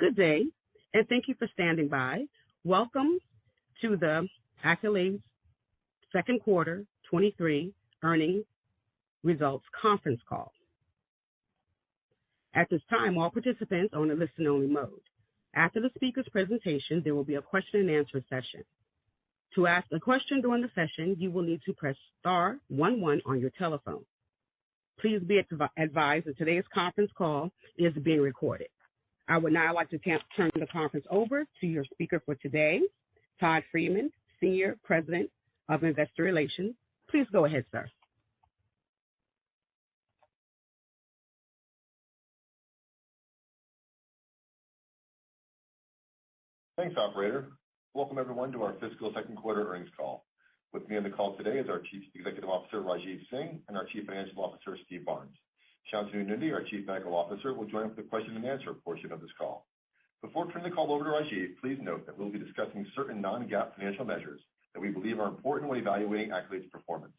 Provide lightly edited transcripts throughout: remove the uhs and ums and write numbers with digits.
Good day, and thank you for standing by. Welcome to the Accolade second quarter 23 earnings results conference call. At this time, all participants are on a listen-only mode. After the speaker's presentation, there will be a question-and-answer session. To ask a question during the session, you will need to press star 11 on your telephone. Please be advised that today's conference call is being recorded. I would now like to turn the conference over to your speaker for today, Todd Freeman, Senior President of Investor Relations. Please go ahead, sir. Thanks, operator. Welcome, everyone, to our fiscal second quarter earnings call. With me on the call today is our Chief Executive Officer, Rajeev Singh, and our Chief Financial Officer, Steve Barnes. Shantanu Nundy, our Chief Medical Officer, will join for the question and answer portion of this call. Before turning the call over to Rajeev, please note that we'll be discussing certain non-GAAP financial measures that we believe are important when evaluating Accolade's performance.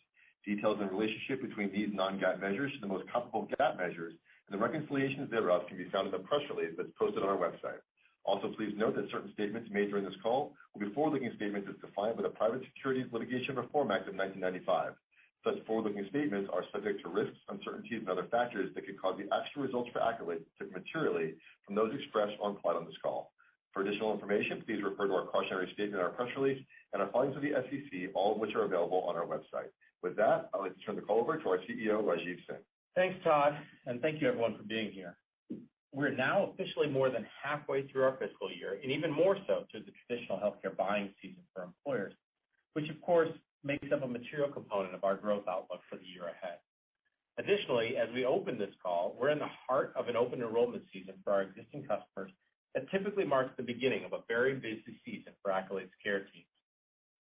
Details and relationship between these non-GAAP measures to the most comparable GAAP measures and the reconciliations thereof can be found in the press release that's posted on our website. Also, please note that certain statements made during this call will be forward-looking statements as defined by the Private Securities Litigation Reform Act of 1995. Such forward-looking statements are subject to risks, uncertainties, and other factors that could cause the actual results for Accolade to differ materially from those expressed or implied on this call. For additional information, please refer to our cautionary statement in our press release and our filings with the SEC, all of which are available on our website. With that, I'd like to turn the call over to our CEO, Rajeev Singh. Thanks, Todd, and thank you, everyone, for being here. We're now officially more than halfway through our fiscal year, and even more so through the traditional healthcare buying season for employers, which, of course, makes up a material component of our growth outlook for the year ahead. Additionally, as we open this call, we're in the heart of an open enrollment season for our existing customers that typically marks the beginning of a very busy season for Accolade's care teams,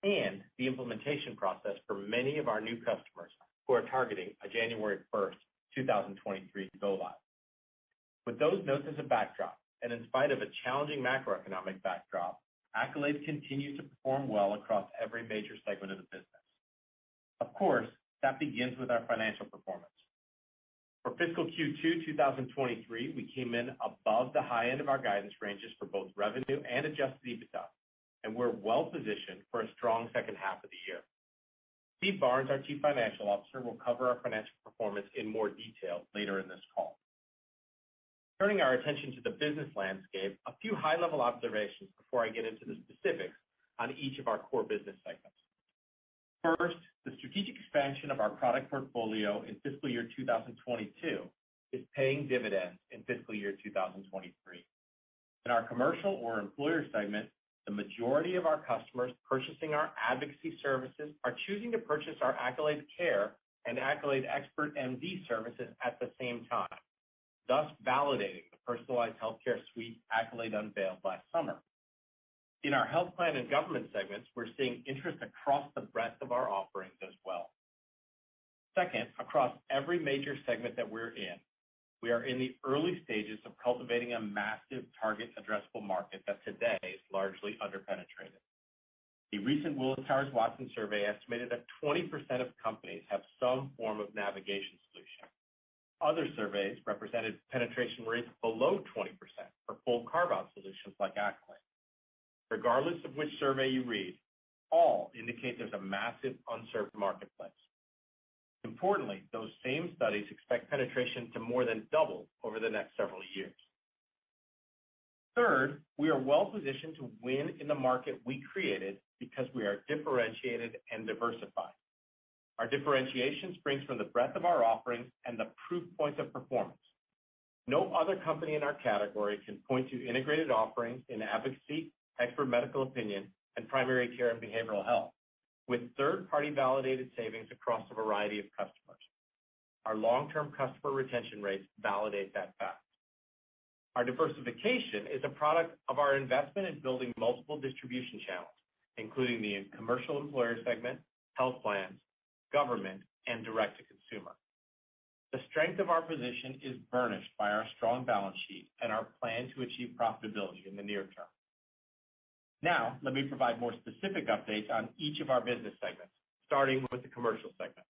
and the implementation process for many of our new customers who are targeting a January 1st, 2023 go-live. With those notes as a backdrop, and in spite of a challenging macroeconomic backdrop, Accolade continues to perform well across every major segment of the business. Of course, that begins with our financial performance. For fiscal Q2 2023, we came in above the high end of our guidance ranges for both revenue and adjusted EBITDA, and we're well positioned for a strong second half of the year. Steve Barnes, our Chief Financial Officer, will cover our financial performance in more detail later in this call. Turning our attention to the business landscape, a few high-level observations before I get into the specifics on each of our core business segments. First, the strategic expansion of our product portfolio in fiscal year 2022 is paying dividends in fiscal year 2023. In our commercial or employer segment, the majority of our customers purchasing our advocacy services are choosing to purchase our Accolade Care and Accolade Expert MD services at the same time, thus validating the personalized healthcare suite Accolade unveiled last summer. In our health plan and government segments, we're seeing interest across the breadth of our offerings as well. Second, across every major segment that we're in, we are in the early stages of cultivating a massive target addressable market that today is largely underpenetrated. A recent Willis Towers Watson survey estimated that 20% of companies have some form of navigation solution. Other surveys represented penetration rates below 20% for full carve-out solutions like Accolade. Regardless of which survey you read, all indicate there's a massive unserved marketplace. Importantly, those same studies expect penetration to more than double over the next several years. Third, we are well positioned to win in the market we created because we are differentiated and diversified. Our differentiation springs from the breadth of our offerings and the proof points of performance. No other company in our category can point to integrated offerings in advocacy, expert medical opinion, and primary care and behavioral health, with third-party validated savings across a variety of customers. Our long-term customer retention rates validate that fact. Our diversification is a product of our investment in building multiple distribution channels, including the commercial employer segment, health plans, government, and direct-to-consumer. The strength of our position is burnished by our strong balance sheet and our plan to achieve profitability in the near term. Now, let me provide more specific updates on each of our business segments, starting with the commercial segment.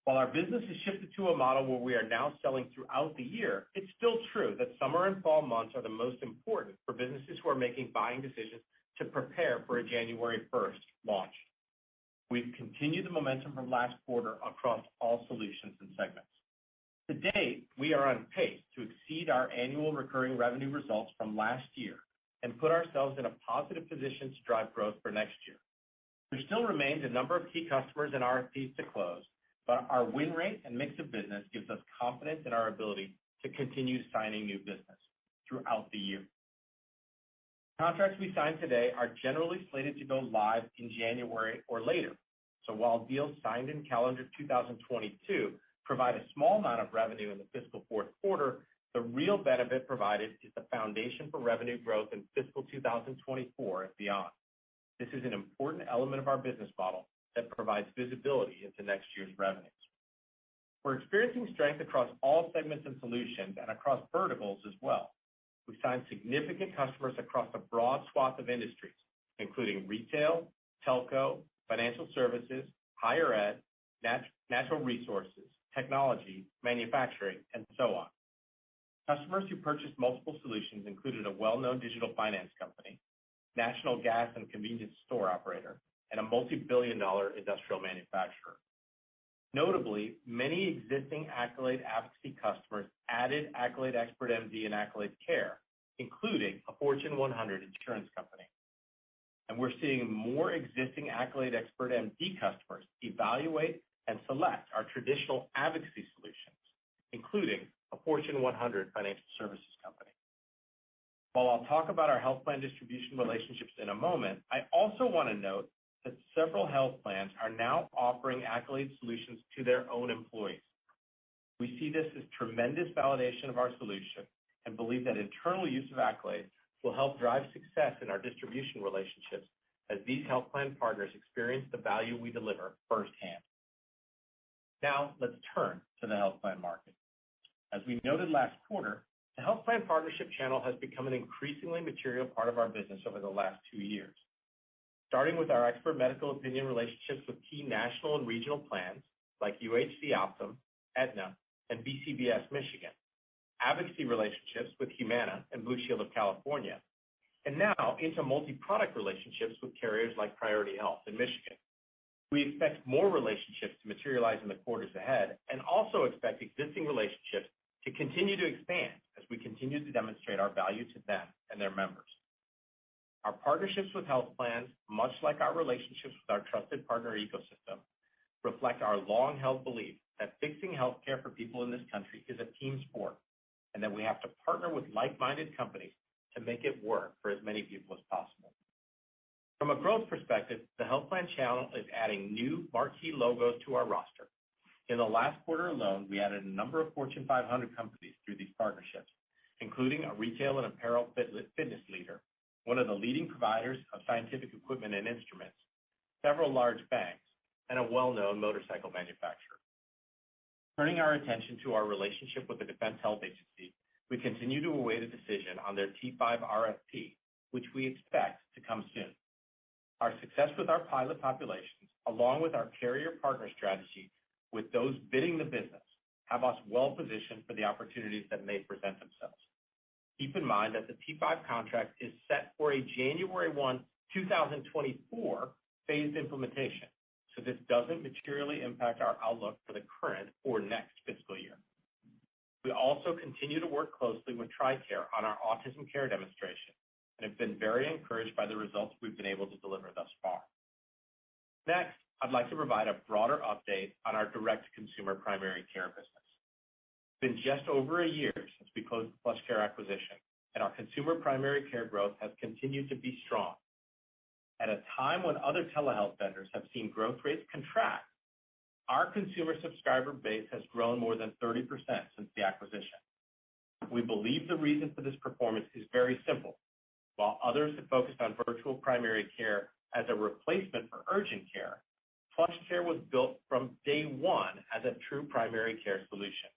While our business has shifted to a model where we are now selling throughout the year, it's still true that summer and fall months are the most important for businesses who are making buying decisions to prepare for a January 1st launch. We've continued the momentum from last quarter across all solutions and segments. To date, we are on pace to exceed our annual recurring revenue results from last year and put ourselves in a positive position to drive growth for next year. There still remains a number of key customers and RFPs to close, but our win rate and mix of business gives us confidence in our ability to continue signing new business throughout the year. Contracts we sign today are generally slated to go live in January or later. So while deals signed in calendar 2022 provide a small amount of revenue in the fiscal fourth quarter, the real benefit provided is the foundation for revenue growth in fiscal 2024 and beyond. This is an important element of our business model that provides visibility into next year's revenues. We're experiencing strength across all segments and solutions and across verticals as well. We signed significant customers across a broad swath of industries, including retail, telco, financial services, higher ed, natural resources, technology, manufacturing, and so on. Customers who purchased multiple solutions included a well-known digital finance company, national gas and convenience store operator, and a multi-billion-dollar industrial manufacturer. Notably, many existing Accolade advocacy customers added Accolade Expert MD and Accolade Care, including a Fortune 100 insurance company. And we're seeing more existing Accolade Expert MD customers evaluate and select our traditional advocacy solutions, including a Fortune 100 financial services company. While I'll talk about our health plan distribution relationships in a moment, I also want to note that several health plans are now offering Accolade solutions to their own employees. We see this as tremendous validation of our solution and believe that internal use of Accolade will help drive success in our distribution relationships as these health plan partners experience the value we deliver firsthand. Now, let's turn to the health plan market. As we noted last quarter, the health plan partnership channel has become an increasingly material part of our business over the last 2 years. Starting with our expert medical opinion relationships with key national and regional plans like UHC Optum, Aetna, and BCBS Michigan, advocacy relationships with Humana and Blue Shield of California, and now into multi-product relationships with carriers like Priority Health in Michigan. We expect more relationships to materialize in the quarters ahead and also expect existing relationships to continue to expand as we continue to demonstrate our value to them and their members. Our partnerships with health plans, much like our relationships with our trusted partner ecosystem, reflect our long-held belief that fixing healthcare for people in this country is a team sport and that we have to partner with like-minded companies to make it work for as many people as possible. From a growth perspective, the health plan channel is adding new marquee logos to our roster. In the last quarter alone, we added a number of Fortune 500 companies through these partnerships, including a retail and apparel fitness leader, one of the leading providers of scientific equipment and instruments, several large banks, and a well-known motorcycle manufacturer. Turning our attention to our relationship with the Defense Health Agency, we continue to await a decision on their T5 RFP, which we expect to come soon. Our success with our pilot populations, along with our carrier partner strategy with those bidding the business, have us well positioned for the opportunities that may present themselves. Keep in mind that the T5 contract is set for a January 1, 2024 phased implementation, so this doesn't materially impact our outlook for the current or next fiscal year. We also continue to work closely with TRICARE on our autism care demonstration and have been very encouraged by the results we've been able to deliver thus far. Next, I'd like to provide a broader update on our direct-to-consumer primary care business. It's been just over a year since we closed the PlushCare acquisition, and our consumer primary care growth has continued to be strong. At a time when other telehealth vendors have seen growth rates contract, our consumer subscriber base has grown more than 30% since the acquisition. We believe the reason for this performance is very simple. While others have focused on virtual primary care as a replacement for urgent care, PlushCare was built from day one as a true primary care solution.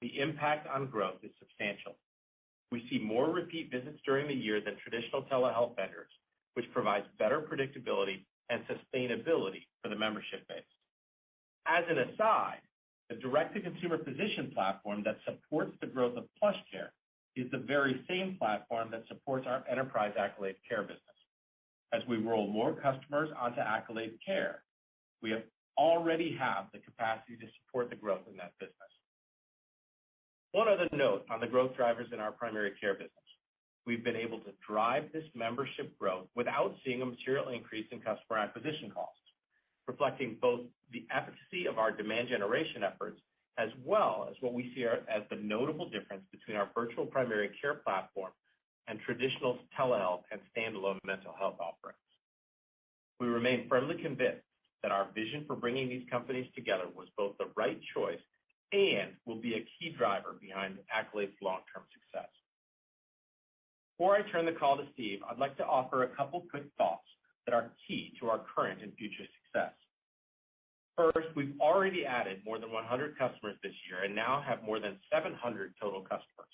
The impact on growth is substantial. We see more repeat visits during the year than traditional telehealth vendors, which provides better predictability and sustainability for the membership base. As an aside, the direct-to-consumer physician platform that supports the growth of PlushCare is the very same platform that supports our enterprise Accolade Care business. As we roll more customers onto Accolade Care, we already have the capacity to support the growth in that business. One other note on the growth drivers in our primary care business. We've been able to drive this membership growth without seeing a material increase in customer acquisition costs, reflecting both the efficacy of our demand generation efforts as well as what we see as the notable difference between our virtual primary care platform and traditional telehealth and standalone mental health offerings. We remain firmly convinced that our vision for bringing these companies together was both the right choice and will be a key driver behind Accolade's long-term success. Before I turn the call to Steve, I'd like to offer a couple quick thoughts that are key to our current and future success. First, we've already added more than 100 customers this year and now have more than 700 total customers.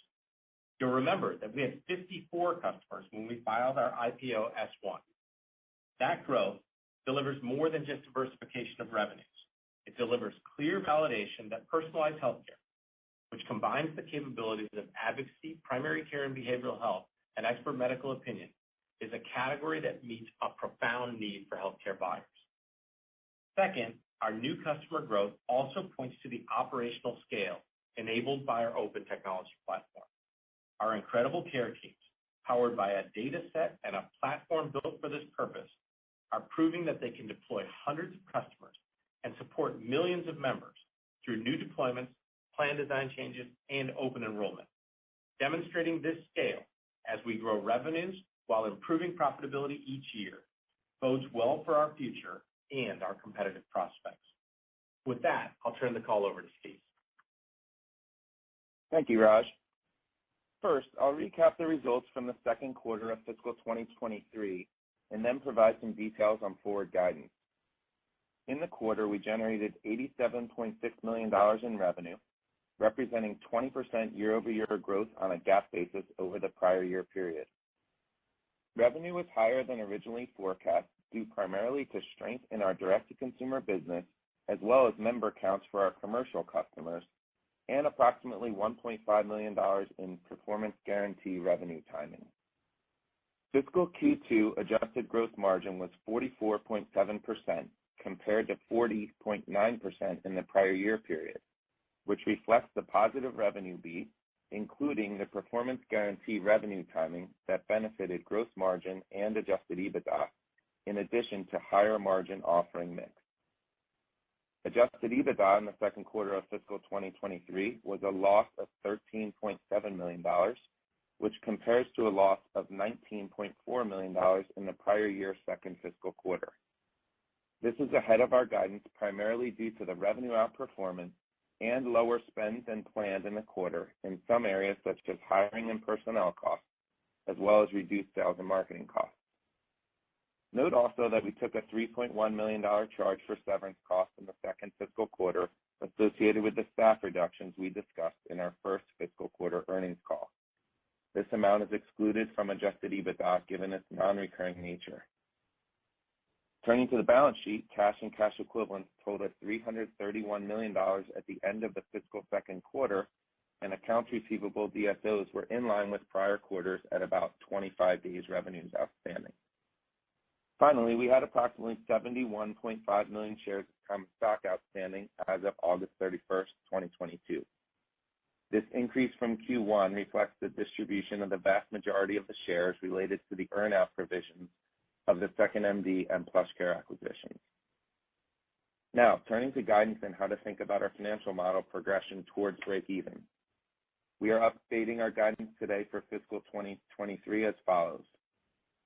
You'll remember that we had 54 customers when we filed our IPO S1. That growth delivers more than just diversification of revenues. It delivers clear validation that personalized healthcare, which combines the capabilities of advocacy, primary care and behavioral health, and expert medical opinion, is a category that meets a profound need for healthcare buyers. Second, our new customer growth also points to the operational scale enabled by our open technology platform. Our incredible care teams, powered by a data set and a platform built for this purpose, are proving that they can deploy hundreds of customers and support millions of members through new deployments, plan design changes, and open enrollment. Demonstrating this scale as we grow revenues while improving profitability each year bodes well for our future and our competitive prospects. With that, I'll turn the call over to Steve. Thank you, Raj. First, I'll recap the results from the second quarter of fiscal 2023 and then provide some details on forward guidance. In the quarter, we generated $87.6 million in revenue, representing 20% year-over-year growth on a GAAP basis over the prior year period. Revenue was higher than originally forecast due primarily to strength in our direct-to-consumer business as well as member counts for our commercial customers and approximately $1.5 million in performance guarantee revenue timing. Fiscal Q2 adjusted gross margin was 44.7% compared to 40.9% in the prior year period, which reflects the positive revenue beat, including the performance guarantee revenue timing that benefited gross margin and adjusted EBITDA, in addition to higher margin offering mix. Adjusted EBITDA in the second quarter of fiscal 2023 was a loss of $13.7 million, which compares to a loss of $19.4 million in the prior year's second fiscal quarter. This is ahead of our guidance primarily due to the revenue outperformance and lower spend than planned in the quarter in some areas such as hiring and personnel costs, as well as reduced sales and marketing costs. Note also that we took a $3.1 million charge for severance costs in the second fiscal quarter associated with the staff reductions we discussed in our first fiscal quarter earnings call. This amount is excluded from adjusted EBITDA given its non-recurring nature. Turning to the balance sheet, cash and cash equivalents totaled $331 million at the end of the fiscal second quarter, and accounts receivable DSOs were in line with prior quarters at about 25 days revenues outstanding. Finally, we had approximately 71.5 million shares of common stock outstanding as of August 31st, 2022. This increase from Q1 reflects the distribution of the vast majority of the shares related to the earn-out provisions of the 2nd.MD and PlushCare acquisitions. Now, turning to guidance and how to think about our financial model progression towards break-even. We are updating our guidance today for fiscal 2023 as follows.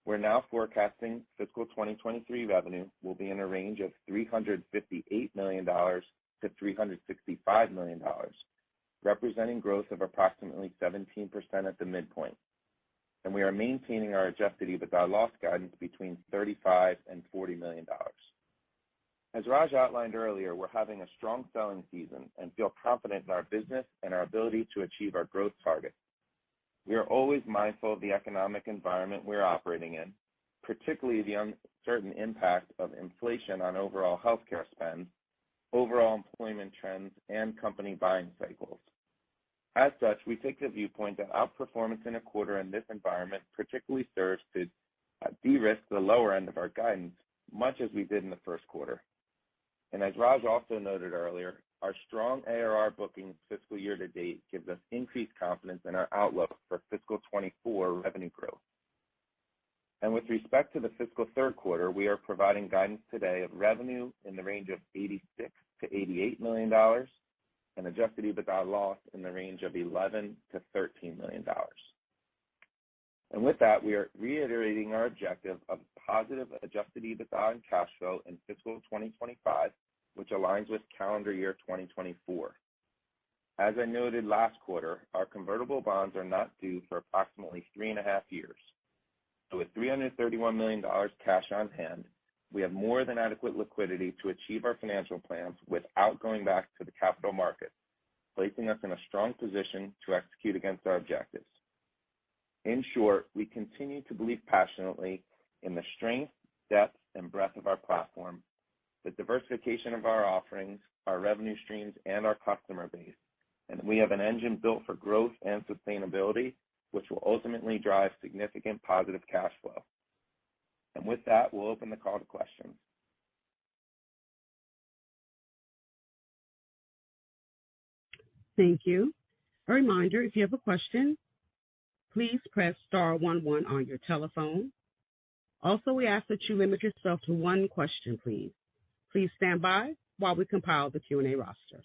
We're now forecasting fiscal 2023 revenue will be in a range of $358 million to $365 million, representing growth of approximately 17% at the midpoint. And we are maintaining our adjusted EBITDA loss guidance between $35 and $40 million. As Raj outlined earlier, we're having a strong selling season and feel confident in our business and our ability to achieve our growth targets. We are always mindful of the economic environment we're operating in, particularly the uncertain impact of inflation on overall healthcare spend, overall employment trends, and company buying cycles. As such, we take the viewpoint that outperformance in a quarter in this environment particularly serves to de-risk the lower end of our guidance, much as we did in the first quarter. And as Raj also noted earlier, our strong ARR bookings fiscal year to date gives us increased confidence in our outlook for fiscal 24 revenue growth. And with respect to the fiscal third quarter, we are providing guidance today of revenue in the range of $86 to $88 million and adjusted EBITDA loss in the range of $11 to $13 million. And with that, we are reiterating our objective of positive adjusted EBITDA and cash flow in fiscal 2025, which aligns with calendar year 2024. As I noted last quarter, our convertible bonds are not due for approximately 3.5 years. So with $331 million cash on hand, we have more than adequate liquidity to achieve our financial plans without going back to the capital markets, placing us in a strong position to execute against our objectives. In short, we continue to believe passionately in the strength, depth, and breadth of our platform, the diversification of our offerings, our revenue streams, and our customer base. And we have an engine built for growth and sustainability, which will ultimately drive significant positive cash flow. And with that, we'll open the call to questions. Thank you. A reminder, if you have a question, please press star 11 on your telephone. Also, we ask that you limit yourself to one question, please. Please stand by while we compile the Q&A roster.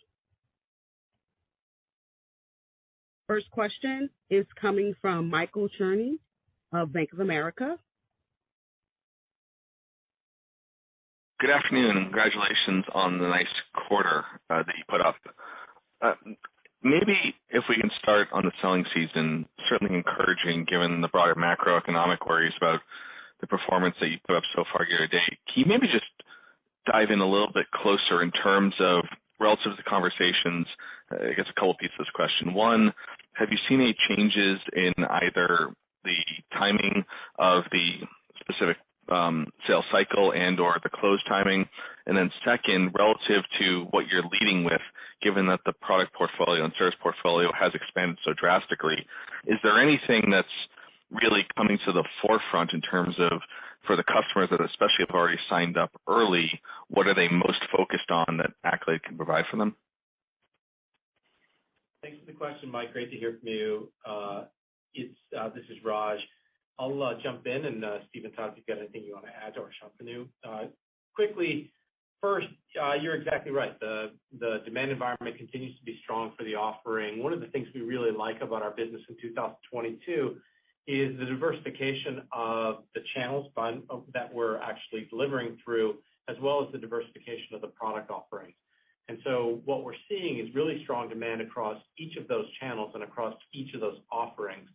First question is coming from Michael Cherny of Bank of America. Good afternoon, and congratulations on the nice quarter that you put up. Maybe if we can start on the selling season, certainly encouraging given the broader macroeconomic worries about the performance that you put up so far year to date. Can you maybe just dive in a little bit closer in terms of relative to conversations? I guess a couple pieces of this question. One, have you seen any changes in either the timing of the specific sales cycle and or the close timing? And then second, relative to what you're leading with, given that the product portfolio and service portfolio has expanded so drastically, is there anything that's really coming to the forefront in terms of, for the customers that especially have already signed up early, what are they most focused on that Accolade can provide for them? Thanks for the question, Mike. Great to hear from you. This is Raj. I'll jump in, and Steve and Todd, if you've got anything you want to add, or Shantanu. Quickly, first, you're exactly right. The demand environment continues to be strong for the offering. One of the things we really like about our business in 2022 is the diversification of the channels that we're actually delivering through, as well as the diversification of the product offerings. And so what we're seeing is really strong demand across each of those channels and across each of those offerings.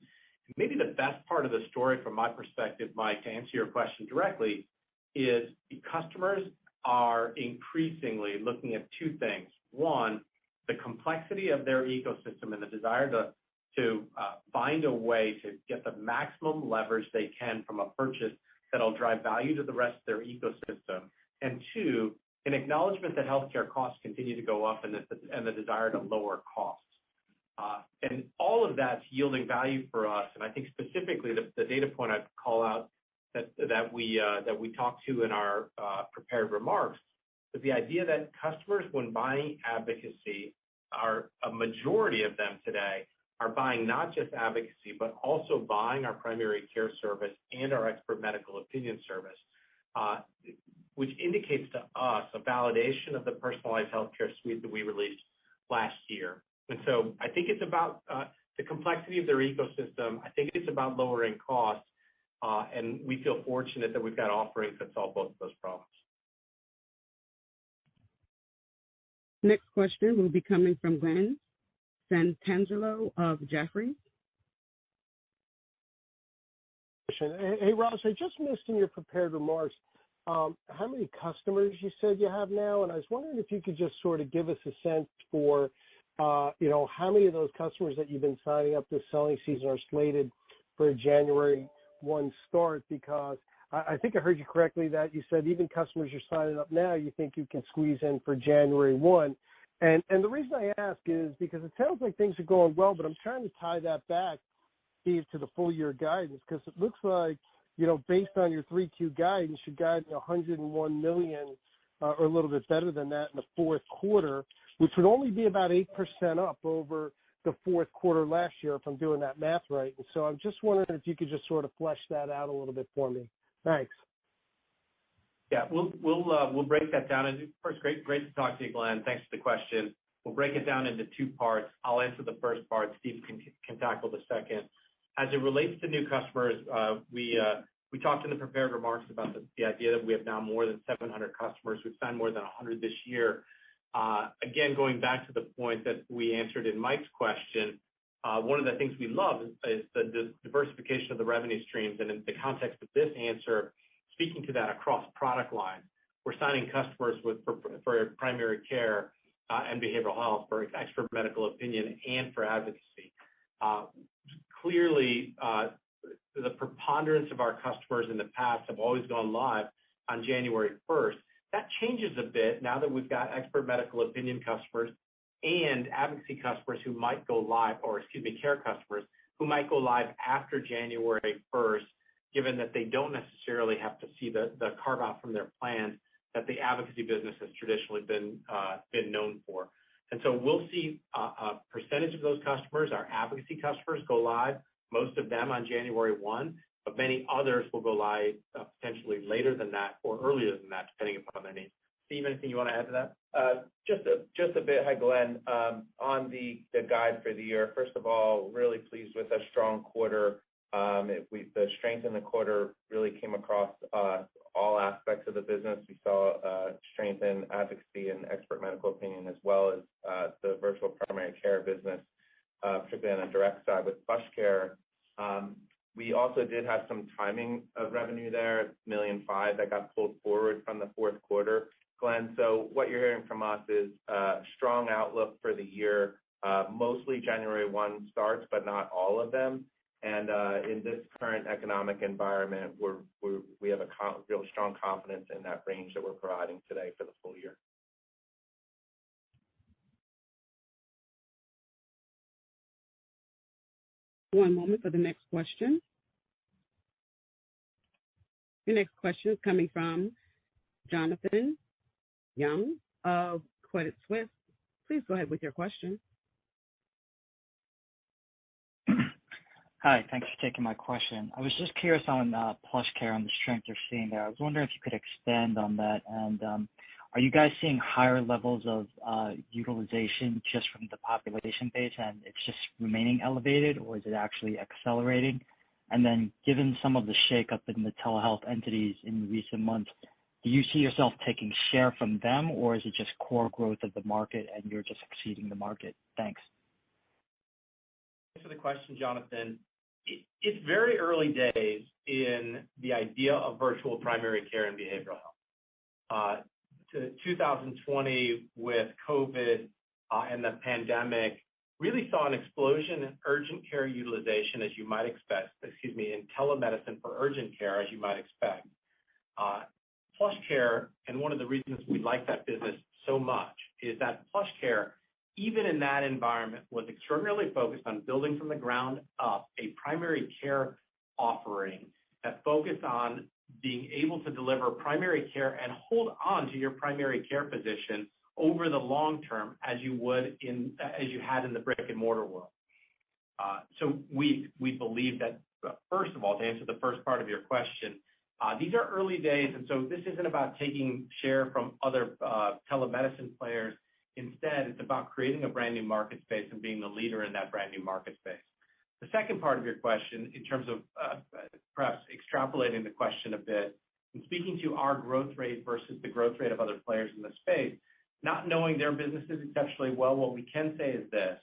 Maybe the best part of the story from my perspective, Mike, to answer your question directly, is the customers are increasingly looking at two things. One, the complexity of their ecosystem and the desire to find a way to get the maximum leverage they can from a purchase that'll drive value to the rest of their ecosystem. And two, an acknowledgement that healthcare costs continue to go up and the desire to lower costs. And all of that's yielding value for us. And I think specifically the data point I'd call out that we talked to in our prepared remarks is the idea that customers, when buying advocacy, a majority of them today are buying not just advocacy, but also buying our primary care service and our expert medical opinion service, which indicates to us a validation of the personalized healthcare suite that we released last year. And so I think it's about the complexity of their ecosystem. I think it's about lowering costs, and we feel fortunate that we've got offerings that solve both of those problems. Next question will be coming from Glenn Santangelo of Jefferies. Hey, Raj, I just missed in your prepared remarks how many customers you said you have now, and I was wondering if you could just sort of give us a sense for how many of those customers that you've been signing up this selling season are slated for a January 1 start, because I think I heard you correctly that you said even customers you're signing up now, you think you can squeeze in for January 1. And the reason I ask is because it sounds like things are going well, but I'm trying to tie that back, Steve, to the full year guidance, because it looks like, based on your 3Q guidance, you're guiding $101 million or a little bit better than that in the fourth quarter, which would only be about 8% up over the fourth quarter last year, if I'm doing that math right. And so I'm just wondering if you could just sort of flesh that out a little bit for me. Thanks. Yeah, we'll break that down. And first, great to talk to you, Glenn. Thanks for the question. We'll break it down into two parts. I'll answer the first part. Steve can tackle the second. As it relates to new customers, we talked in the prepared remarks about the idea that we have now more than 700 customers. We've signed more than 100 this year. Again, going back to the point that we answered in Mike's question, one of the things we love is the diversification of the revenue streams. And in the context of this answer, speaking to that across product lines, we're signing customers for primary care and behavioral health, for expert medical opinion, and for advocacy. Clearly, the preponderance of our customers in the past have always gone live on January 1st. That changes a bit now that we've got expert medical opinion customers and advocacy customers who might go live, care customers who might go live after January 1st, given that they don't necessarily have to see the carve out from their plans that the advocacy business has traditionally been known for. And so we'll see a percentage of those customers, our advocacy customers, go live, most of them on January 1, but many others will go live potentially later than that or earlier than that, depending upon their needs. Steve, anything you want to add to that? Just a bit. Hi, Glenn. On the guide for the year, first of all, really pleased with a strong quarter. The strength in the quarter really came across all aspects of the business. We saw strength in advocacy and expert medical opinion, as well as the virtual primary care business, particularly on the direct side with PlushCare. We also did have some timing of revenue there, $1.5 million that got pulled forward from the fourth quarter, Glenn. So what you're hearing from us is a strong outlook for the year, mostly January 1 starts, but not all of them. And in this current economic environment, we have a real strong confidence in that range that we're providing today for the full year. One moment for the next question. Your next question is coming from Jonathan Young of Credit Suisse. Please go ahead with your question. Hi, thanks for taking my question. I was just curious on PlushCare and the strength you're seeing there. I was wondering if you could expand on that. And are you guys seeing higher levels of utilization just from the population base and it's just remaining elevated, or is it actually accelerating? And then given some of the shakeup in the telehealth entities in recent months, do you see yourself taking share from them, or is it just core growth of the market and you're just exceeding the market? Thanks. Thanks for the question, Jonathan. It's very early days in the idea of virtual primary care and behavioral health. 2020 with COVID and the pandemic really saw an explosion in urgent care utilization, as you might expect, in telemedicine for urgent care, as you might expect. PlushCare, and one of the reasons we like that business so much, is that PlushCare, even in that environment, was extraordinarily focused on building from the ground up a primary care offering that focused on being able to deliver primary care and hold on to your primary care physician over the long term, as you had in the brick and mortar world. So we believe that, first of all, to answer the first part of your question, these are early days, and so this isn't about taking share from other telemedicine players. Instead, it's about creating a brand new market space and being the leader in that brand new market space. The second part of your question, in terms of perhaps extrapolating the question a bit, and speaking to our growth rate versus the growth rate of other players in the space, not knowing their businesses exceptionally well, what we can say is this: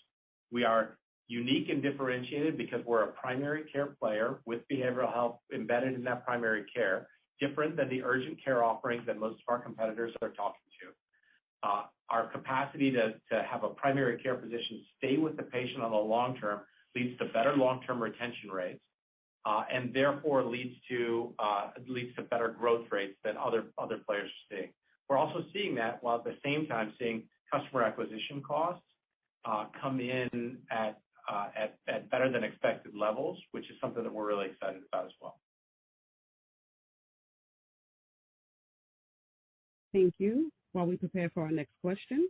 we are unique and differentiated because we're a primary care player with behavioral health embedded in that primary care, different than the urgent care offerings that most of our competitors are talking to. Our capacity to have a primary care physician stay with the patient on the long term leads to better long-term retention rates. and therefore leads to better growth rates than other players are seeing. We're also seeing that while at the same time seeing customer acquisition costs come in at better than expected levels, which is something that we're really excited about as well. Thank you. While we prepare for our next question.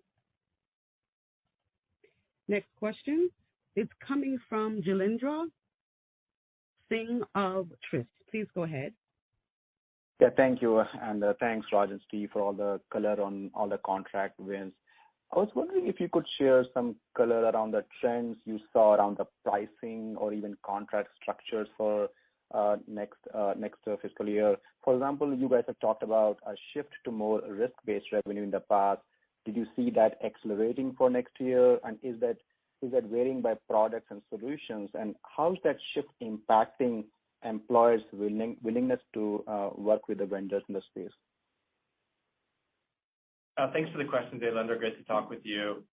Next question is coming from Jailendra Singh of Truist. Please go ahead. Yeah, thank you. And thanks, Raj and Steve, for all the color on all the contract wins. I was wondering if you could share some color around the trends you saw around the pricing or even contract structures for next fiscal year. For example, you guys have talked about a shift to more risk-based revenue in the past. Did you see that accelerating for next year? And is that varying by products and solutions? And how is that shift impacting employers' willingness to work with the vendors in the space? Thanks for the question, Jailendra. Great to talk with you.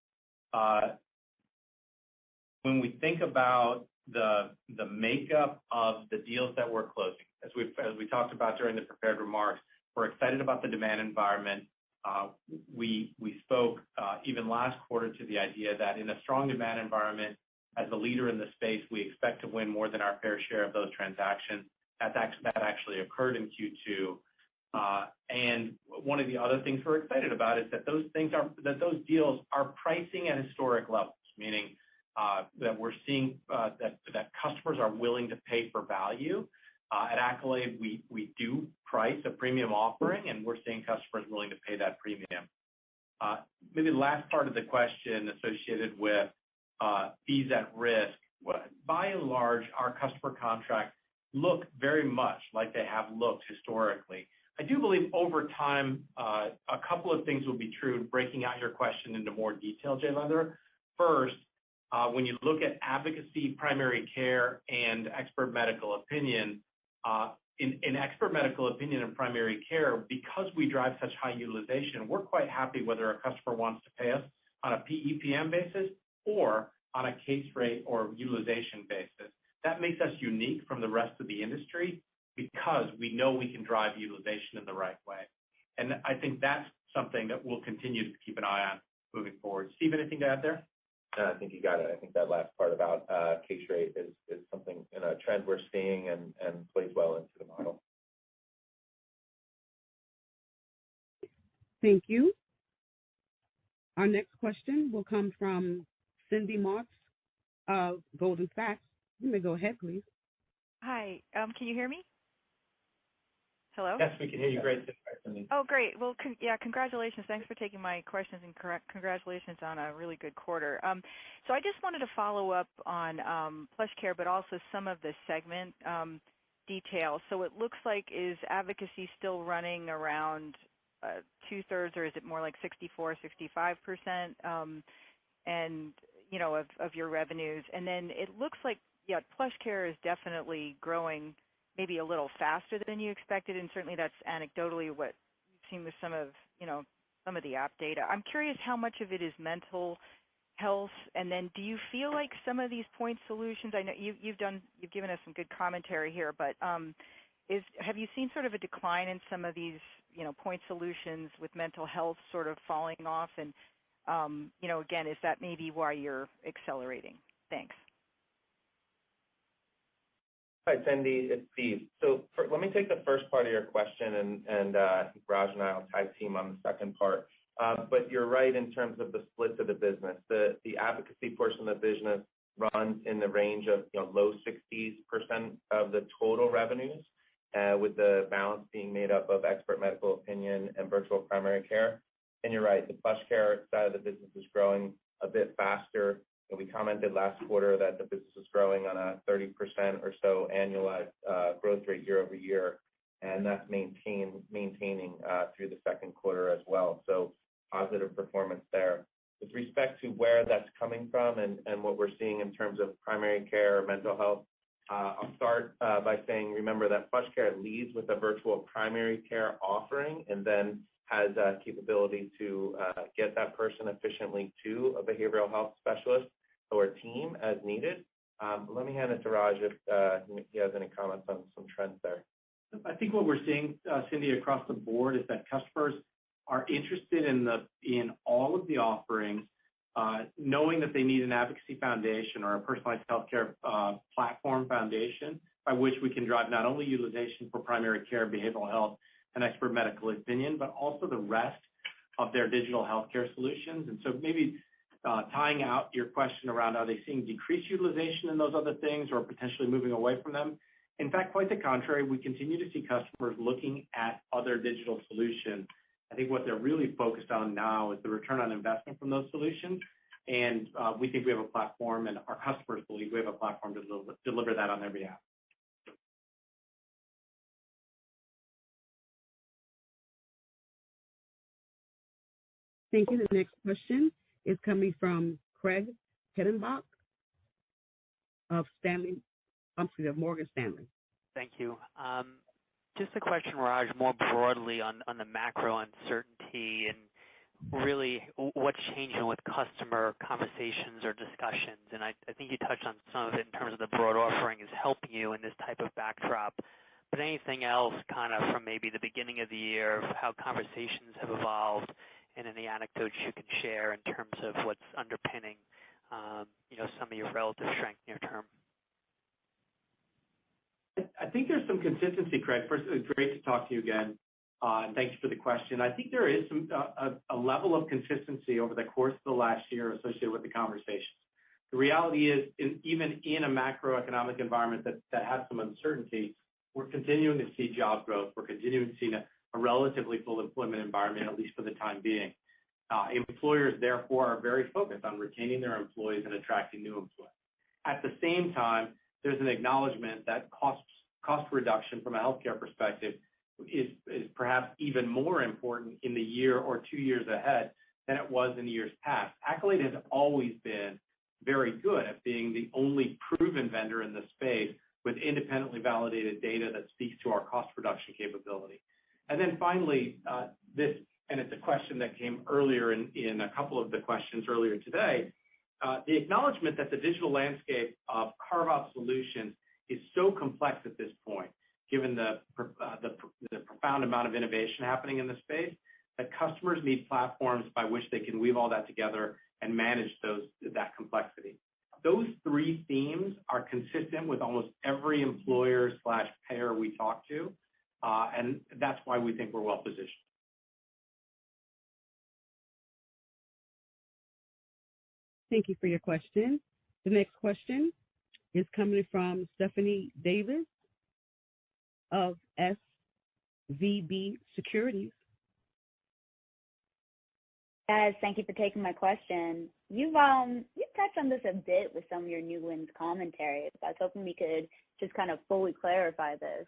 When we think about the makeup of the deals that we're closing, as we talked about during the prepared remarks, we're excited about the demand environment. We spoke even last quarter to the idea that in a strong demand environment, as a leader in the space, we expect to win more than our fair share of those transactions. That actually occurred in Q2. And one of the other things we're excited about is that those deals are pricing at historic levels, meaning that we're seeing that customers are willing to pay for value. At Accolade, we do price a premium offering, and we're seeing customers willing to pay that premium. Maybe the last part of the question associated with fees at risk. By and large, our customer contracts look very much like they have looked historically. I do believe over time, a couple of things will be true, breaking out your question into more detail, Jailendra. First, when you look at advocacy, primary care, and expert medical opinion, in expert medical opinion and primary care, because we drive such high utilization, we're quite happy whether a customer wants to pay us on a PEPM basis or on a case rate or utilization basis. That makes us unique from the rest of the industry because we know we can drive utilization in the right way. And I think that's something that we'll continue to keep an eye on moving forward. Steve, anything to add there? I think you got it. I think that last part about case rate is something in a trend we're seeing and plays well into the model. Thank you. Our next question will come from Cindy Marks of Goldman Sachs. You may go ahead, please. Hi. Can you hear me? Hello? Yes, we can hear you great. Cindy. Oh, great. Well, congratulations. Thanks for taking my questions, and congratulations on a really good quarter. So I just wanted to follow up on PlushCare, but also some of the segment details. So it looks like, is advocacy still running around 2/3, or is it more like 64-65%? And of your revenues, and then it looks like PlushCare is definitely growing maybe a little faster than you expected, and certainly that's anecdotally what we've seen with some of the app data. I'm curious how much of it is mental health, and then do you feel like some of these point solutions? I know you've given us some good commentary here, but have you seen sort of a decline in some of these point solutions with mental health sort of falling off? And again, is that maybe why you're accelerating? Thanks. Hi, Cindy. It's Steve. So let me take the first part of your question, and I think Raj and I will tag team on the second part. But you're right in terms of the split of the business. The advocacy portion of the business runs in the range of low 60s% of the total revenues, with the balance being made up of expert medical opinion and virtual primary care. And you're right, the PlushCare side of the business is growing a bit faster. And we commented last quarter that the business is growing on a 30% or so annualized growth rate year over year, and that's maintaining through the second quarter as well. So positive performance there. With respect to where that's coming from and what we're seeing in terms of primary care, mental health, I'll start by saying, remember that PlushCare leads with a virtual primary care offering and then has a capability to get that person efficiently to a behavioral health specialist or team as needed. Let me hand it to Raj if he has any comments on some trends there. I think what we're seeing, Cindy, across the board is that customers are interested in all of the offerings, knowing that they need an advocacy foundation or a personalized healthcare platform foundation by which we can drive not only utilization for primary care, behavioral health, and expert medical opinion, but also the rest of their digital healthcare solutions. And so maybe tying out your question around are they seeing decreased utilization in those other things or potentially moving away from them? In fact, quite the contrary, we continue to see customers looking at other digital solutions. I think what they're really focused on now is the return on investment from those solutions. And we think we have a platform, and our customers believe we have a platform to deliver that on their behalf. Thank you. The next question is coming from Craig Hettenbach of Morgan Stanley. Thank you. Just a question, Raj, more broadly on the macro uncertainty and really what's changing with customer conversations or discussions. And I think you touched on some of it in terms of the broad offering is helping you in this type of backdrop. But anything else kind of from maybe the beginning of the year of how conversations have evolved and any anecdotes you can share in terms of what's underpinning, some of your relative strength near term? I think there's some consistency, Craig. First, it's great to talk to you again, and thank you for the question. I think there is a level of consistency over the course of the last year associated with the conversations. The reality is, even in a macroeconomic environment that has some uncertainty, we're continuing to see job growth. We're continuing to see a relatively full employment environment, at least for the time being. Employers, therefore, are very focused on retaining their employees and attracting new employees. At the same time, there's an acknowledgement that cost reduction from a healthcare perspective is perhaps even more important in the year or 2 years ahead than it was in years past. Accolade has always been very good at being the only proven vendor in the space with independently validated data that speaks to our cost reduction capability. And then finally, and it's a question that came earlier in a couple of the questions earlier today, the acknowledgement that the digital landscape of carve-out solutions is so complex at this point, given the profound amount of innovation happening in the space, that customers need platforms by which they can weave all that together and manage that complexity. Those three themes are consistent with almost every employer/payer we talk to, and that's why we think we're well positioned. Thank you for your question. The next question is coming from Stephanie Davis of SVB Securities. Guys, thank you for taking my question. You've touched on this a bit with some of your new wins commentary. So I was hoping we could just kind of fully clarify this.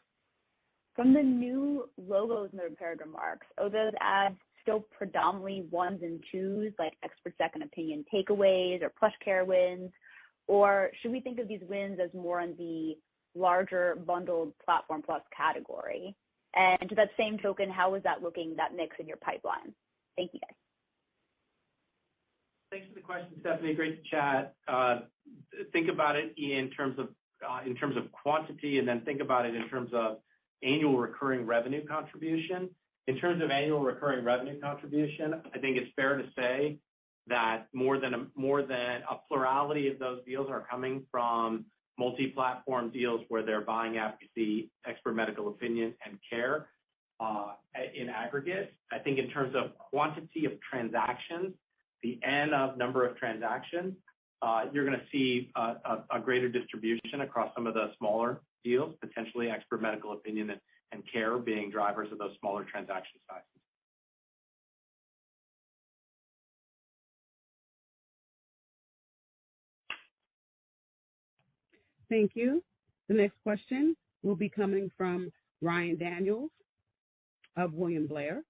From the new logos in the prepared remarks, are those ads still predominantly ones and twos, like expert second opinion takeaways or PlushCare wins? Or should we think of these wins as more in the larger bundled platform plus category? And to that same token, how is that looking, that mix in your pipeline? Thank you, guys. Thanks for the question, Stephanie. Great to chat. Think about it in terms of quantity, and then think about it in terms of annual recurring revenue contribution. In terms of annual recurring revenue contribution, I think it's fair to say that more than a plurality of those deals are coming from multi-platform deals where they're buying advocacy, expert medical opinion, and care in aggregate. I think in terms of quantity of transactions, the N of number of transactions, you're going to see a greater distribution across some of the smaller deals, potentially expert medical opinion and care being drivers of those smaller transaction sizes. Thank you. The next question will be coming from Ryan Daniels of William Blair.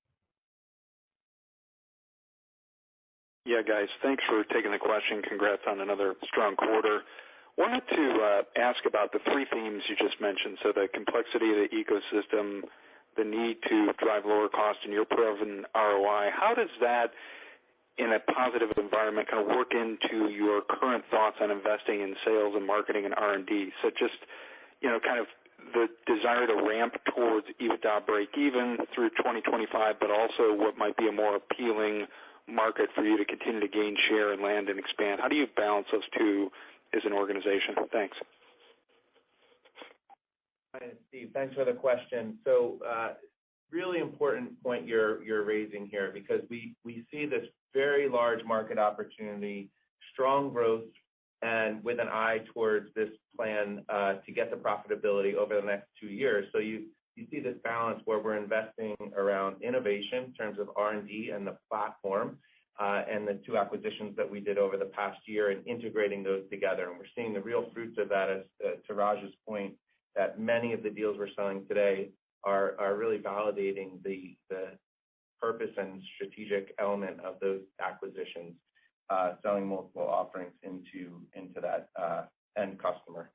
Yeah, guys, thanks for taking the question. Congrats on another strong quarter. Wanted to ask about the three themes you just mentioned. So the complexity of the ecosystem, the need to drive lower cost, and your proven ROI. How does that in a positive environment kind of work into your current thoughts on investing in sales and marketing and R&D? So just, kind of the desire to ramp towards EBITDA break even through 2025, but also what might be a more appealing market for you to continue to gain share and land and expand. How do you balance those two as an organization? Thanks. Hi, Steve. Thanks for the question. So really important point you're raising here, because we see this very large market opportunity, strong growth, and with an eye towards this plan to get to profitability over the next 2 years. So you see this balance where we're investing around innovation in terms of R&D and the platform, and the 2 acquisitions that we did over the past year and integrating those together. And we're seeing the real fruits of that, as to Raj's point, that many of the deals we're selling today are really validating the purpose and strategic element of those acquisitions, selling multiple offerings into that end customer.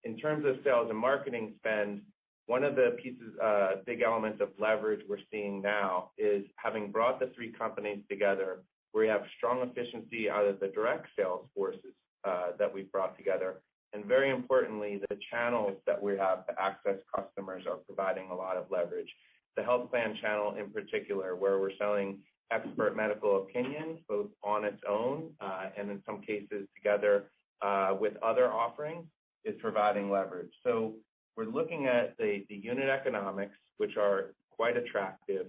In terms of sales and marketing spend, one of the pieces, big elements of leverage we're seeing now is having brought the 3 companies together, where we have strong efficiency out of the direct sales forces that we've brought together. And very importantly, the channels that we have to access customers are providing a lot of leverage. The health plan channel in particular, where we're selling expert medical opinions, both on its own and in some cases together with other offerings, is providing leverage. So we're looking at the unit economics, which are quite attractive,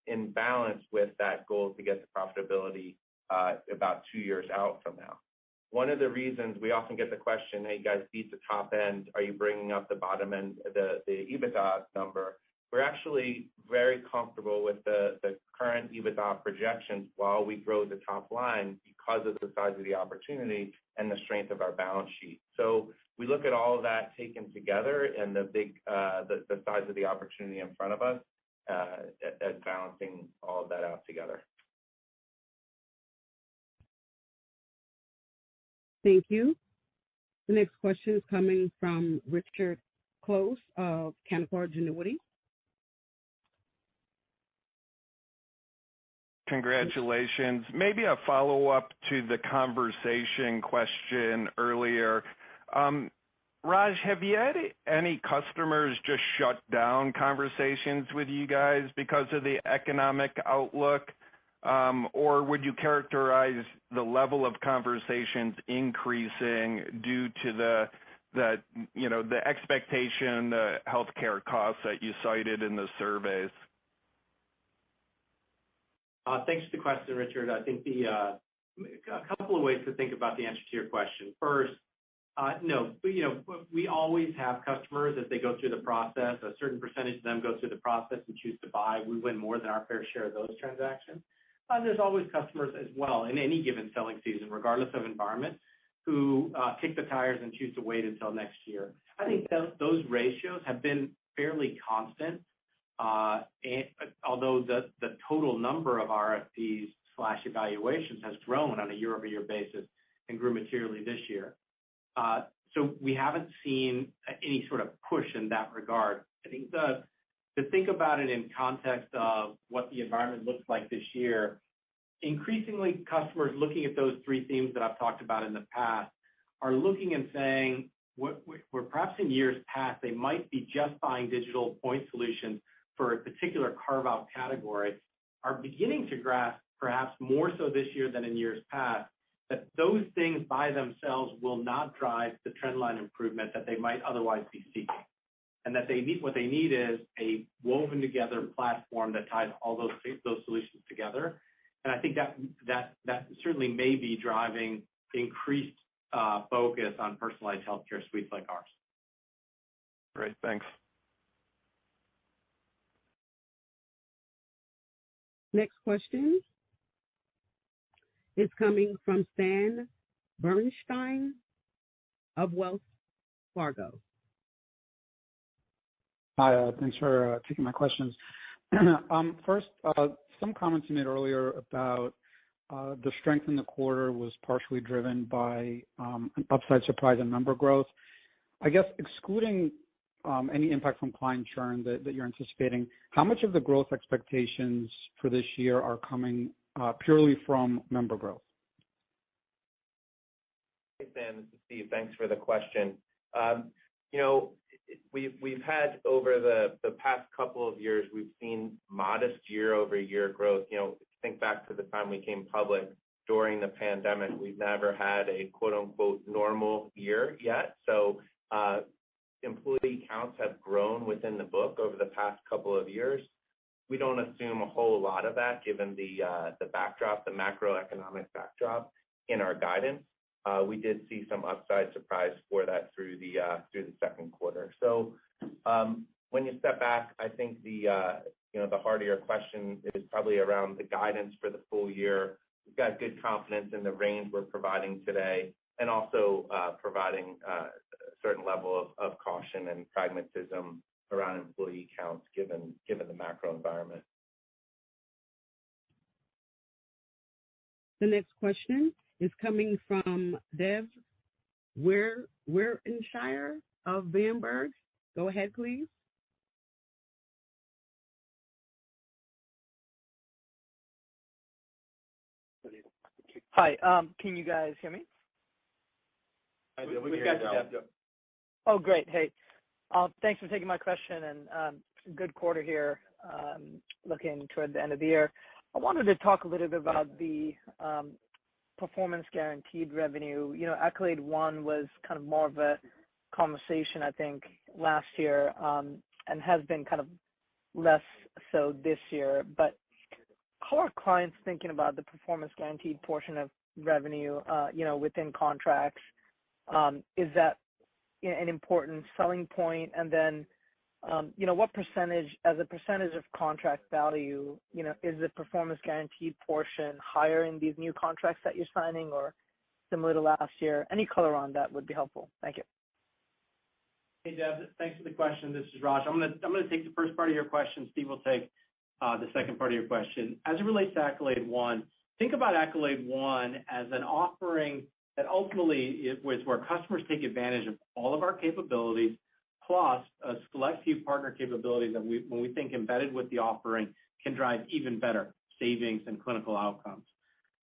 in balance with that goal to get to profitability about 2 years out from now. One of the reasons we often get the question, hey, you guys beat the top end, are you bringing up the bottom end, the EBITDA number? We're actually very comfortable with the current EBITDA projections while we grow the top line, because of the size of the opportunity and the strength of our balance sheet. So we look at all of that taken together, and the size of the opportunity in front of us as balancing all of that out together. Thank you. The next question is coming from Richard Close of Canaccord Genuity. Congratulations. Maybe a follow-up to the conversation question earlier. Raj, have you had any customers just shut down conversations with you guys because of the economic outlook? Or would you characterize the level of conversations increasing due to the expectation, the healthcare costs that you cited in the surveys? Thanks for the question, Richard. I think a couple of ways to think about the answer to your question. First, no, we always have customers as they go through the process. A certain percentage of them go through the process and choose to buy. We win more than our fair share of those transactions. There's always customers as well in any given selling season, regardless of environment, who kick the tires and choose to wait until next year. I think those ratios have been fairly constant. And although the total number of RFPs/evaluations has grown on a year-over-year basis and grew materially this year. So we haven't seen any sort of push in that regard. I think to think about it in context of what the environment looks like this year, increasingly customers looking at those 3 themes that I've talked about in the past are looking and saying, where perhaps in years past they might be just buying digital point solutions for a particular carve-out category, are beginning to grasp, perhaps more so this year than in years past, that those things by themselves will not drive the trendline improvement that they might otherwise be seeking. And that what they need is a woven together platform that ties all those solutions together. And I think that certainly may be driving increased focus on personalized healthcare suites like ours. Great, thanks. Next question is coming from Stan Bernstein of Wells Fargo. Hi, thanks for taking my questions. First, some comments you made earlier about the strength in the quarter was partially driven by an upside surprise in member growth. I guess excluding any impact from client churn that you're anticipating, how much of the growth expectations for this year are coming purely from member growth? Hey, Sam, this is Steve. Thanks for the question. We've had over the past couple of years, we've seen modest year-over-year growth. Think back to the time we came public during the pandemic, we've never had a quote-unquote normal year yet. So employee counts have grown within the book over the past couple of years. We don't assume a whole lot of that given the backdrop, the macroeconomic backdrop in our guidance. We did see some upside surprise for that through the second quarter. So when you step back, I think the heart of your question is probably around the guidance for the full year. We've got good confidence in the range we're providing today, and also providing a certain level of caution and pragmatism around employee counts given the macro environment. The next question is coming from Dev Werenshire of Berenberg. Go ahead, please. Hi, can you guys hear me? I do. We got you, Dev. Oh, great. Hey, thanks for taking my question, and good quarter here, looking toward the end of the year. I wanted to talk a little bit about the performance guaranteed revenue. Accolade One was kind of more of a conversation, I think, last year, and has been kind of less so this year. But how are clients thinking about the performance guaranteed portion of revenue, within contracts? Is that an important selling point? And then, what percentage, as a percentage of contract value, is the performance guaranteed portion higher in these new contracts that you're signing or similar to last year? Any color on that would be helpful. Thank you. Hey, Dev, thanks for the question. This is Raj. I'm gonna take the first part of your question. Steve will take the second part of your question. As it relates to Accolade One, think about Accolade One as an offering that ultimately is where customers take advantage of all of our capabilities, plus a select few partner capabilities that when we think embedded with the offering, can drive even better savings and clinical outcomes.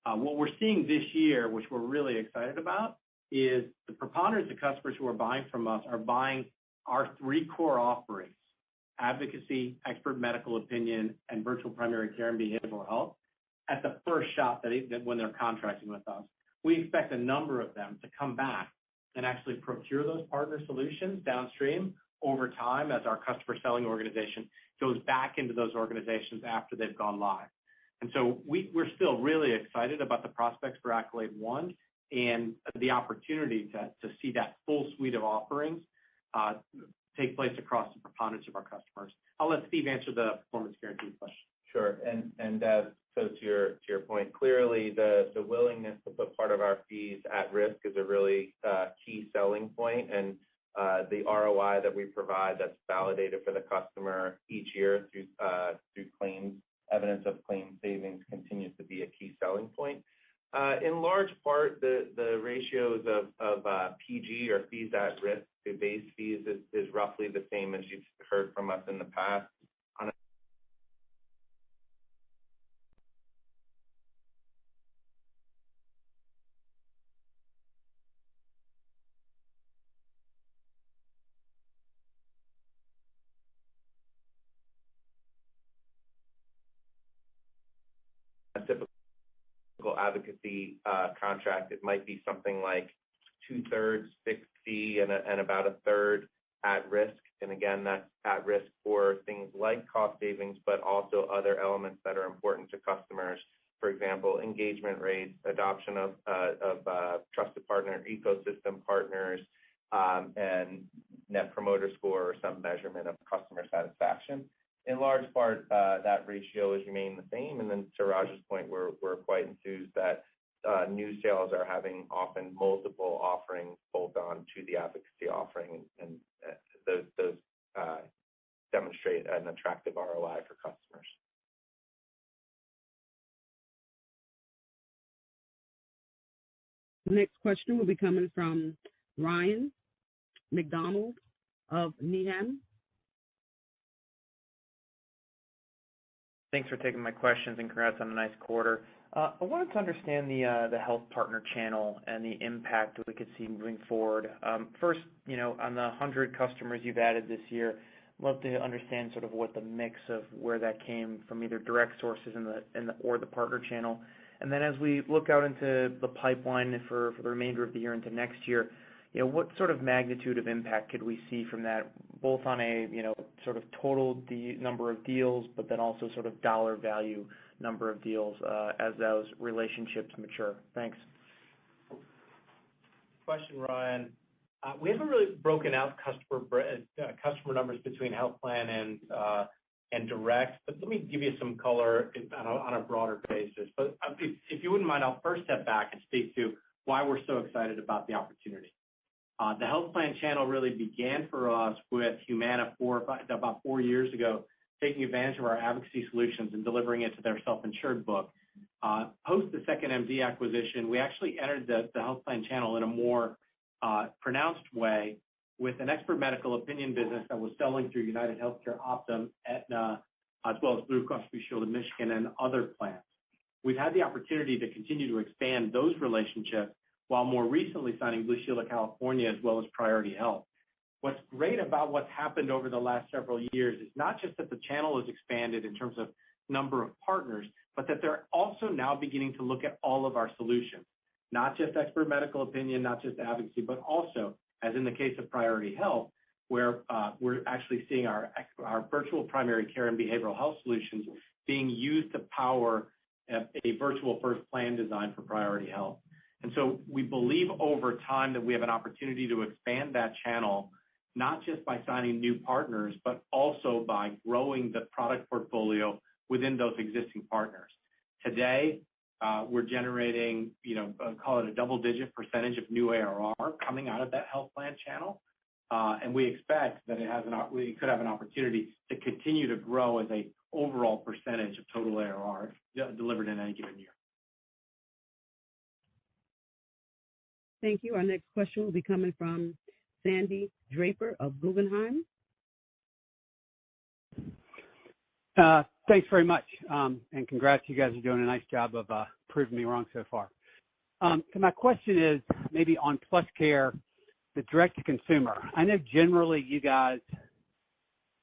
What we're seeing this year, which we're really excited about, is the preponderance of customers who are buying from us are buying our three core offerings: advocacy, expert medical opinion, and virtual primary care and behavioral health at the first shot that when they're contracting with us. We expect a number of them to come back and actually procure those partner solutions downstream over time as our customer selling organization goes back into those organizations after they've gone live. And so we're still really excited about the prospects for Accolade One and the opportunity to see that full suite of offerings take place across the preponderance of our customers. I'll let Steve answer the performance guarantee question. Sure. And so to your point, clearly the willingness to put part of our fees at risk is a really key selling point, and the ROI that we provide that's validated for the customer each year through claims, evidence of claim savings continues to be a key selling point. In large part, the ratios of PG or fees at risk to base fees is roughly the same as you've heard from us in the past. Advocacy contract, it might be something like 2/3 fixed fee and about 1/3 at risk. And again, that's at risk for things like cost savings, but also other elements that are important to customers. For example, engagement rates, adoption of trusted partner ecosystem partners, and net promoter score or some measurement of customer satisfaction. In large part, that ratio has remained the same. And then to Raj's point, we're quite enthused that new sales are having often multiple offerings bolt on to the advocacy offering, and those demonstrate an attractive ROI for customers. The next question will be coming from Ryan McDonald of Needham. Thanks for taking my questions and congrats on a nice quarter. I wanted to understand the health partner channel and the impact we could see moving forward. First, on the 100 customers you've added this year, I'd love to understand sort of what the mix of where that came from, either direct sources or the partner channel. And then as we look out into the pipeline for the remainder of the year into next year, what sort of magnitude of impact could we see from that, both on a sort of total number of deals, but then also sort of dollar value number of deals as those relationships mature? Thanks. Question, Ryan. We haven't really broken out customer numbers between health plan and direct, but let me give you some color on a broader basis. But if you wouldn't mind, I'll first step back and speak to why we're so excited about the opportunity. The health plan channel really began for us with Humana about 4 years ago, taking advantage of our advocacy solutions and delivering it to their self-insured book. Post the 2nd.MD acquisition, we actually entered the health plan channel in a more pronounced way with an expert medical opinion business that was selling through United Healthcare, Optum, Aetna, as well as Blue Cross Blue Shield of Michigan and other plans. We've had the opportunity to continue to expand those relationships while more recently signing Blue Shield of California as well as Priority Health. What's great about what's happened over the last several years is not just that the channel has expanded in terms of number of partners, but that they're also now beginning to look at all of our solutions, not just expert medical opinion, not just advocacy, but also, as in the case of Priority Health, where we're actually seeing our virtual primary care and behavioral health solutions being used to power a virtual first plan design for Priority Health. And so we believe over time that we have an opportunity to expand that channel, not just by signing new partners, but also by growing the product portfolio within those existing partners. Today, we're generating, call it a double-digit percentage of new ARR coming out of that health plan channel, and we expect that we could have an opportunity to continue to grow as a overall percentage of total ARR delivered in any given year. Thank you. Our next question will be coming from Sandy Draper of Guggenheim. Thanks very much, and congrats. You guys are doing a nice job of proving me wrong so far. So my question is maybe on PlushCare, the direct-to-consumer. I know generally you guys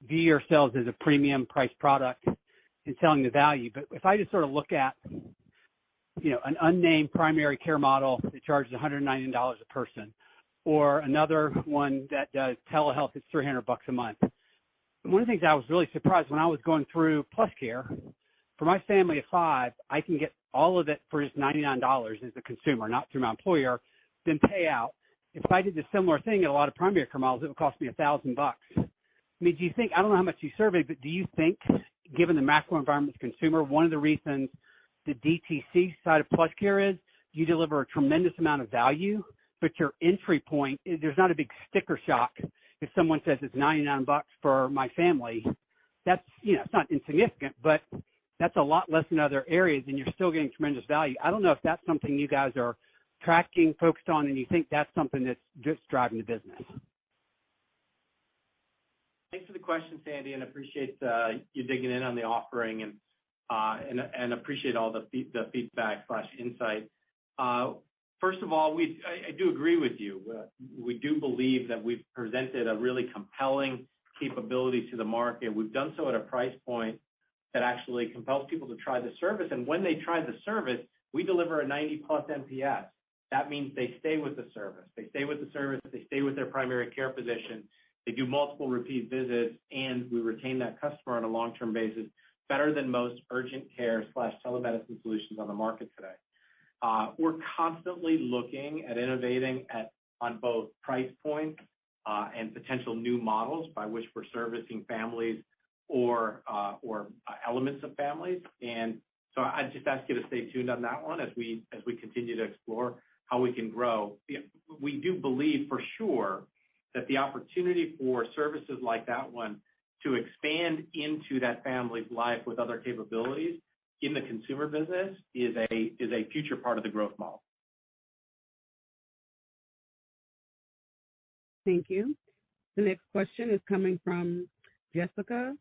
view yourselves as a premium price product in selling the value, but if I just sort of look at an unnamed primary care model that charges $190 a person, or another one that does telehealth, it's $300 a month. One of the things I was really surprised when I was going through PlushCare, for my family of 5, I can get all of it for just $99 as a consumer, not through my employer, then pay out. If I did the similar thing at a lot of primary care models, it would cost me $1,000. I mean, do you think, I don't know how much you surveyed, but do you think, given the macro environment with consumer, one of the reasons the DTC side of PlushCare is you deliver a tremendous amount of value, but your entry point, there's not a big sticker shock if someone says it's $99 for my family. That's, it's not insignificant, but that's a lot less than other areas, and you're still getting tremendous value. I don't know if that's something you guys are tracking, focused on, and you think that's something that's just driving the business. Thanks for the question, Sandy, and appreciate you digging in on the offering and appreciate all the feedback/insight. First of all, I do agree with you. We do believe that we've presented a really compelling capability to the market. We've done so at a price point that actually compels people to try the service. And when they try the service, we deliver a 90-plus NPS. That means they stay with the service. They stay with the service. They stay with their primary care physician. They do multiple repeat visits, and we retain that customer on a long-term basis better than most urgent care/telemedicine solutions on the market today. We're constantly looking at innovating on both price points and potential new models by which we're servicing families or elements of families. And so I'd just ask you to stay tuned on that one as we continue to explore how we can grow. We do believe for sure that the opportunity for services like that one to expand into that family's life with other capabilities in the consumer business is a future part of the growth model. Thank you. The next question is coming from Jessica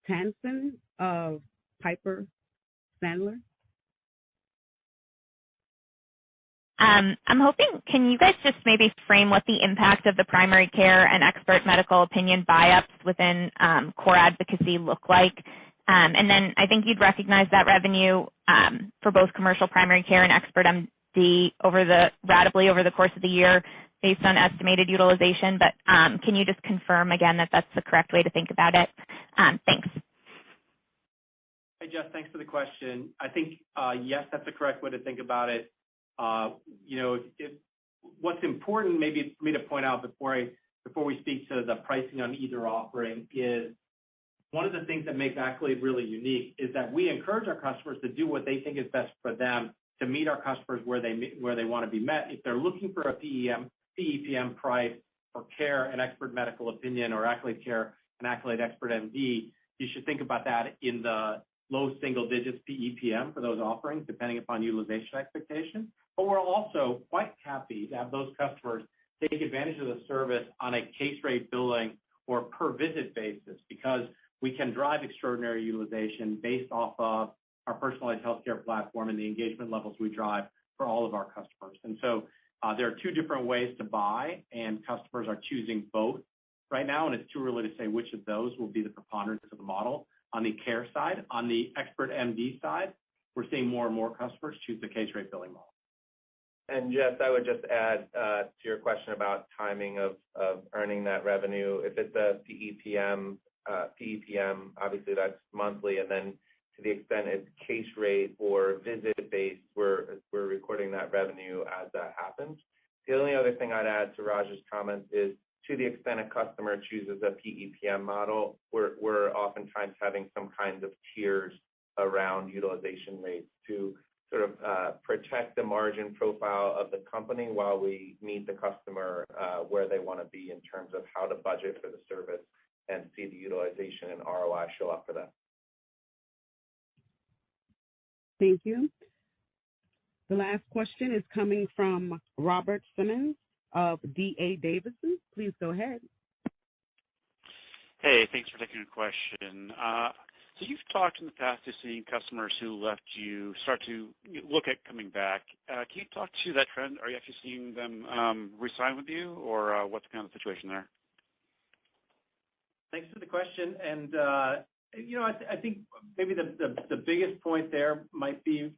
Tassan of Piper Sandler. I'm hoping, can you guys just maybe frame what the impact of the primary care and expert medical opinion buy-ups within core advocacy look like? And then I think you'd recognize that revenue for both commercial primary care and expert MD ratably over the course of the year based on estimated utilization. But can you just confirm again that that's the correct way to think about it? Thanks. Hey, Jess, thanks for the question. I think, yes, that's the correct way to think about it. What's important maybe for me to point out before we speak to the pricing on either offering is one of the things that makes Accolade really unique is that we encourage our customers to do what they think is best for them to meet our customers where they want to be met. If they're looking for a PEPM price for care and expert medical opinion or Accolade Care and Accolade Expert MD, you should think about that in the low single digits PEPM for those offerings, depending upon utilization expectations. But we're also quite happy to have those customers take advantage of the service on a case rate billing or per visit basis because we can drive extraordinary utilization based off of our personalized healthcare platform and the engagement levels we drive for all of our customers. And so there are two different ways to buy, and customers are choosing both right now, and it's too early to say which of those will be the preponderance of the model. On the care side, on the expert MD side, we're seeing more and more customers choose the case rate billing model. And Jess, I would just add to your question about timing of earning that revenue. If it's a PEPM, obviously that's monthly, and then to the extent it's case rate or visit based, we're recording that revenue as that happens. The only other thing I'd add to Raj's comments is to the extent a customer chooses a PEPM model, we're oftentimes having some kinds of tiers around utilization rates to sort of protect the margin profile of the company while we meet the customer where they want to be in terms of how to budget for the service and see the utilization and ROI show up for them. Thank you. The last question is coming from Robert Simmons of D.A. Davidson. Please go ahead. Hey, thanks for taking the question. So you've talked in the past to seeing customers who left you start to look at coming back. Can you talk to that trend? Are you actually seeing them re-sign with you, or what's kind of the situation there? Thanks for the question. And, I think maybe the biggest point there might be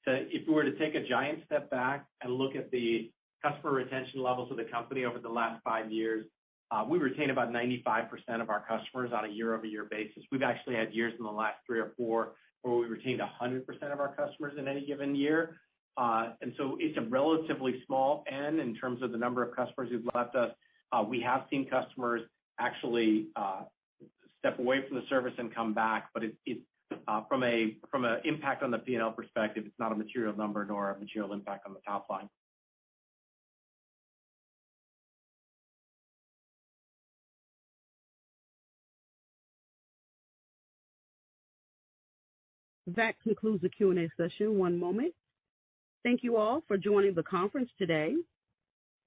if we were to take a giant step back and look at the customer retention levels of the company over the last 5 years, we retain about 95% of our customers on a year-over-year basis. We've actually had years in the last 3 or 4 where we retained 100% of our customers in any given year. And so it's a relatively small N in terms of the number of customers who've left us. We have seen customers actually step away from the service and come back, but from an impact on the P&L perspective, it's not a material number nor a material impact on the top line. That concludes the Q&A session. One moment. Thank you all for joining the conference today.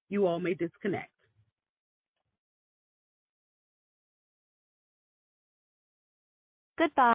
You all may disconnect. Goodbye.